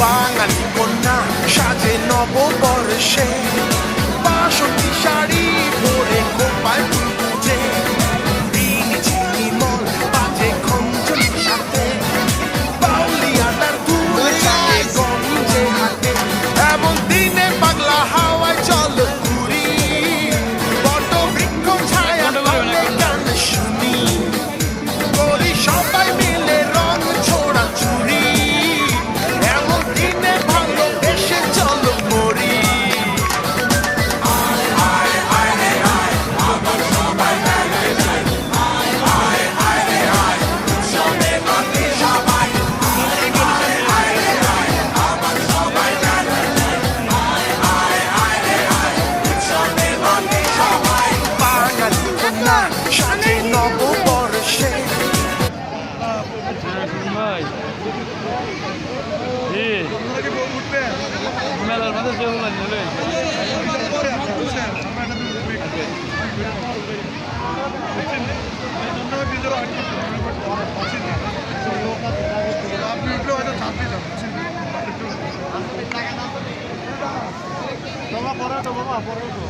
বাঙালি কন্যা সাজে নববর্ষে, বাসন্তী শাড়ি পরে কোপায় ফুল পুজে, মল বাজে খঞ্জনির সাথে, বাউলিয়াটার দুল চাকে গঞ্জে হাতে, এমন দিনে পাগলা হাওয়ায় চল ঘুরি, বট বৃক্ষ ছায়া তলে গান শুনি, করি সবাই মিলে রং ছোড়া চুরি, এমন দিনে ভালোবেসে চল মরি। বাঙালি কন্যা সাজে নববর্ষে। ভাই মেলার মধ্যে যে নিলে বাবা পরে তো বাবা পরে তো